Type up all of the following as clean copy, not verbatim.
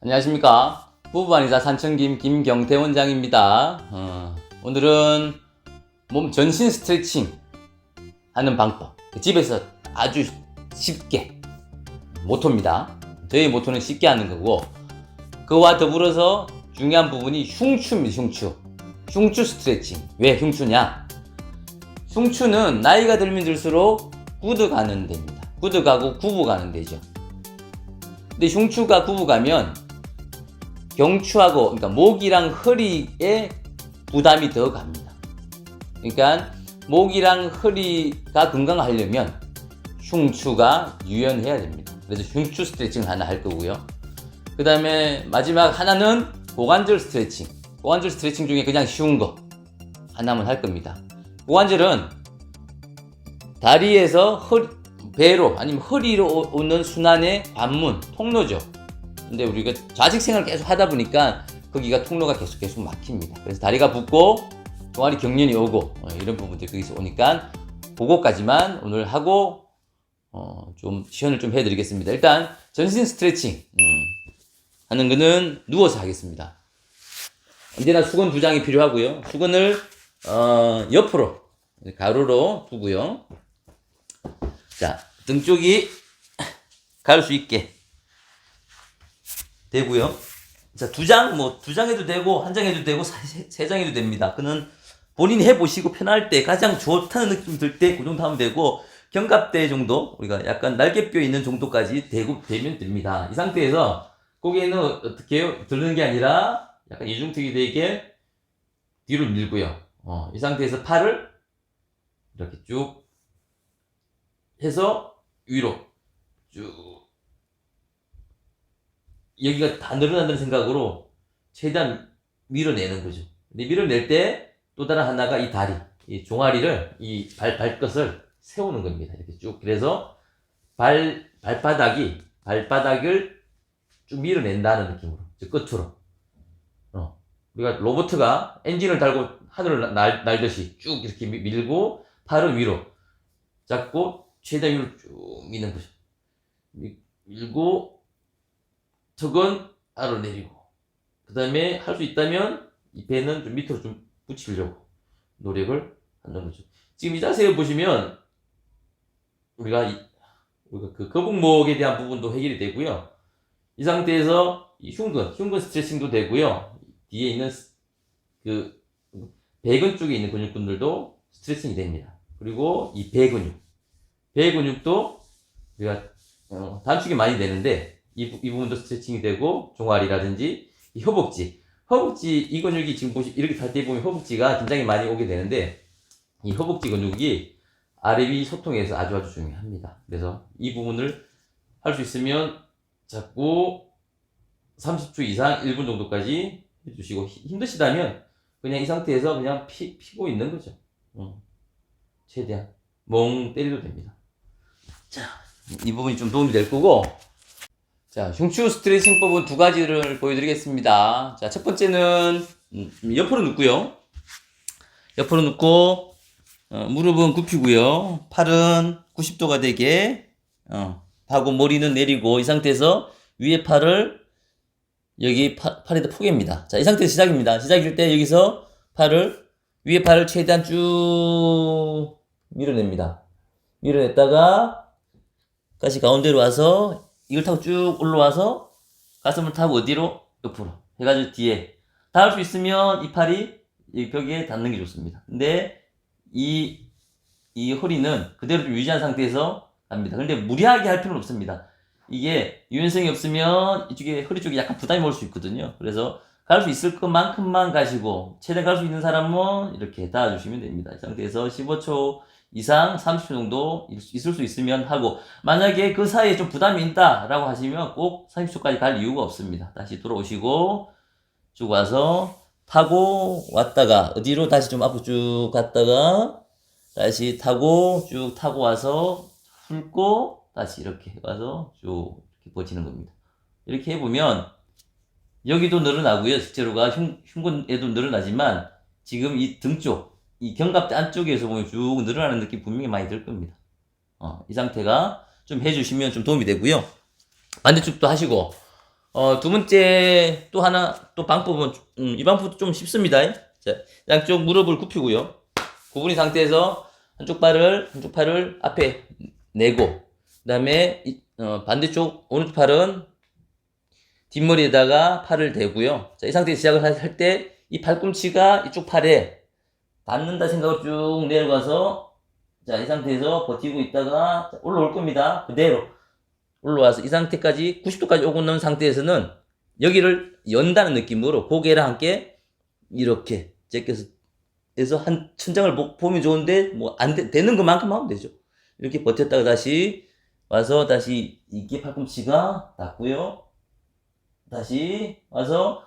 안녕하십니까. 부부한의사 산청김 김경태 원장입니다. 오늘은 몸 전신 스트레칭 하는 방법, 집에서 아주 쉽게, 모토입니다. 저희 모토는 쉽게 하는 거고, 그와 더불어서 중요한 부분이 흉추입니다. 흉추 스트레칭. 왜 흉추냐? 흉추는 나이가 들면 들수록 굳어가는 데입니다. 굳어가고 굽어가는 데죠. 근데 흉추가 굽어가면 경추하고, 그러니까 목이랑 허리에 부담이 더 갑니다. 그러니까 목이랑 허리가 건강하려면 흉추가 유연해야 됩니다. 그래서 흉추 스트레칭을 하나 할 거고요. 그 다음에 마지막 하나는 고관절 스트레칭. 고관절 스트레칭 중에 그냥 쉬운 거 하나만 할 겁니다. 고관절은 다리에서 배로 아니면 허리로 오는 순환의 관문, 통로죠. 근데 우리가 좌식 생활을 계속 하다 보니까 거기가 통로가 계속 막힙니다. 그래서 다리가 붓고 종아리 경련이 오고 이런 부분들이 거기서 오니까 그거까지만 오늘 하고 좀 시연을 좀 해드리겠습니다. 일단 전신 스트레칭 하는 거는 누워서 하겠습니다. 언제나 수건 2장이 필요하고요. 수건을 옆으로 가로로 두고요. 자, 등 쪽이 가릴 수 있게 되고요. 자, 2장, 2장 해도 되고, 1장 해도 되고, 3장 해도 됩니다. 그는 본인이 해보시고 편할 때, 가장 좋다는 느낌 들 때, 그 정도 하면 되고, 견갑대 정도, 우리가 약간 날개뼈 있는 정도까지 되면 됩니다. 이 상태에서, 고개는 어떻게 해요? 들는 게 아니라, 약간 이중턱이 되게 뒤로 밀고요. 이 상태에서 팔을 이렇게 쭉 해서 위로 쭉 여기가 다 늘어난다는 생각으로 최대한 밀어내는 거죠. 근데 밀어낼 때 또 다른 하나가 이 다리, 이 종아리를, 이 발끝을 세우는 겁니다. 이렇게 쭉. 그래서 발바닥을 쭉 밀어낸다는 느낌으로. 즉, 끝으로. 우리가 로봇가 엔진을 달고 하늘을 날듯이 쭉 이렇게 밀고, 팔을 위로 잡고, 최대한 위로 쭉 미는 거죠. 밀고, 턱은 아래로 내리고, 그 다음에 할 수 있다면 이 배는 좀 밑으로 좀 붙이려고 노력을 하는 거죠. 지금 이 자세를 보시면 우리가 그 거북목에 대한 부분도 해결이 되고요. 이 상태에서 이 흉근 스트레칭도 되고요. 뒤에 있는 그 배근 쪽에 있는 근육들도 스트레칭이 됩니다. 그리고 이 배근육도 우리가 단축이 많이 되는데 이 부분도 스트레칭이 되고, 종아리라든지 이 허벅지 이 근육이 지금 이렇게 달 때 보면 허벅지가 긴장이 많이 오게 되는데, 이 허벅지 근육이 아래 위 소통에서 아주 중요합니다. 그래서 이 부분을 할 수 있으면 자꾸 30초 이상 1분 정도까지 해주시고, 힘드시다면 그냥 이 상태에서 그냥 피고 있는 거죠. 최대한 멍 때려도 됩니다. 자, 이 부분이 좀 도움이 될 거고, 자, 흉추 스트레칭법은 2가지를 보여드리겠습니다. 자, 첫 번째는 옆으로 눕고요. 옆으로 눕고 무릎은 굽히고요. 팔은 90도가 되게 하고 머리는 내리고, 이 상태에서 위에 팔을 여기 팔에다 포개입니다. 자, 이 상태에서 시작입니다. 시작일 때 여기서 위에 팔을 최대한 쭉 밀어냅니다. 밀어냈다가 다시 가운데로 와서 이걸 타고 쭉 올라와서 가슴을 타고 어디로? 옆으로 해가지고 뒤에 닿을 수 있으면 이 팔이 이 벽에 닿는 게 좋습니다. 근데 이 허리는 그대로 좀 유지한 상태에서 갑니다. 근데 무리하게 할 필요는 없습니다. 이게 유연성이 없으면 이쪽에 허리 쪽에 약간 부담이 올 수 있거든요. 그래서 갈 수 있을 것만큼만 가시고, 최대한 갈 수 있는 사람은 이렇게 닿아주시면 됩니다. 이 상태에서 15초 이상 30초 정도 있을 수 있으면 하고, 만약에 그 사이에 좀 부담이 있다 라고 하시면 꼭 30초까지 갈 이유가 없습니다. 다시 돌아오시고 쭉 와서 타고 왔다가 어디로 다시 좀 앞으로 쭉 갔다가 다시 타고 쭉 타고 와서 훑고 다시 이렇게 와서 쭉 이렇게 버티는 겁니다. 이렇게 해보면 여기도 늘어나고요. 실제로가 흉근에도 늘어나지만, 지금 이 등 쪽, 이 견갑대 안쪽에서 보면 쭉 늘어나는 느낌 분명히 많이 들 겁니다. 이 상태가 좀 해주시면 좀 도움이 되고요. 반대쪽도 하시고, 두 번째 또 하나 또 방법은 이 방법도 좀 쉽습니다. 자, 양쪽 무릎을 굽히고요. 구부린 상태에서 한쪽 팔을 앞에 내고 그다음에 반대쪽 오른쪽 팔은 뒷머리에다가 팔을 대고요. 자, 이 상태에서 시작을 할 때 이 팔꿈치가 이쪽 팔에 닿는다 생각으로 쭉 내려가서 자, 이 상태에서 버티고 있다가 올라올 겁니다. 그대로 올라와서 이 상태까지 90도까지 오고 있는 상태에서는 여기를 연다는 느낌으로 고개랑 함께 이렇게 제껴서 해서 한 천장을 보면 좋은데 뭐 안 되는 것만큼 하면 되죠. 이렇게 버텼다가 다시 와서 다시 이게 팔꿈치가 닿고요. 다시 와서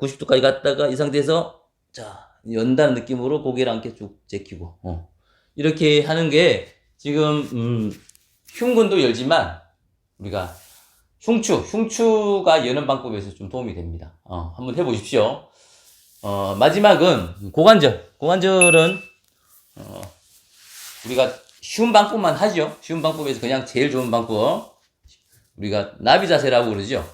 90도까지 갔다가 이 상태에서 자 연다는 느낌으로 고개를 함께 쭉 제끼고 이렇게 하는 게 지금 흉근도 열지만 우리가 흉추가 여는 방법에서 좀 도움이 됩니다. 한번 해보십시오. 마지막은 고관절은 우리가 쉬운 방법만 하죠. 쉬운 방법에서 그냥 제일 좋은 방법 우리가 나비 자세라고 그러죠.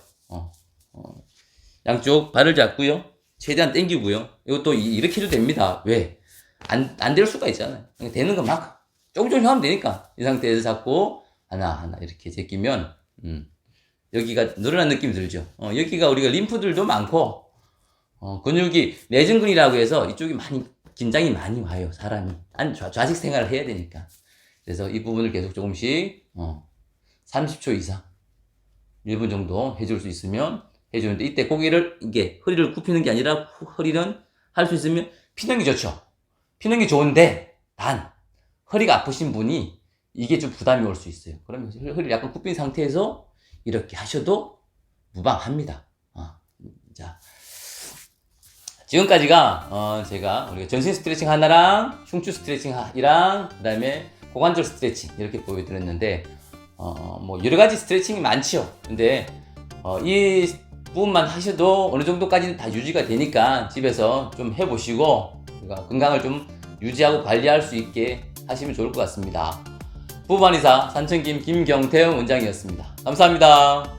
양쪽 발을 잡고요. 최대한 당기고요. 이것도 이렇게 해도 됩니다. 왜? 안 될 수가 있잖아요. 그냥 되는 것만큼 조금씩 하면 되니까 이 상태에서 잡고 하나 이렇게 제끼면 여기가 늘어난 느낌이 들죠. 여기가 우리가 림프들도 많고 근육이 내전근이라고 해서 이쪽이 많이 긴장이 많이 와요. 사람이 좌식 생활을 해야 되니까. 그래서 이 부분을 계속 조금씩 30초 이상 1분 정도 해줄 수 있으면 해주는데 이때 고개를 이게 허리를 굽히는 게 아니라 허리는 할 수 있으면 피는 게 좋죠. 피는 게 좋은데 단 허리가 아프신 분이 이게 좀 부담이 올 수 있어요. 그러면 허리를 약간 굽힌 상태에서 이렇게 하셔도 무방합니다. 자, 지금까지가 제가 우리가 전신 스트레칭 하나랑 흉추 스트레칭이랑 그다음에 고관절 스트레칭 이렇게 보여드렸는데 뭐 여러 가지 스트레칭이 많죠. 근데 이 부분만 하셔도 어느 정도까지는 다 유지가 되니까 집에서 좀 해보시고 건강을 좀 유지하고 관리할 수 있게 하시면 좋을 것 같습니다. 부부한의사 산청김 김경태 원장이었습니다. 감사합니다.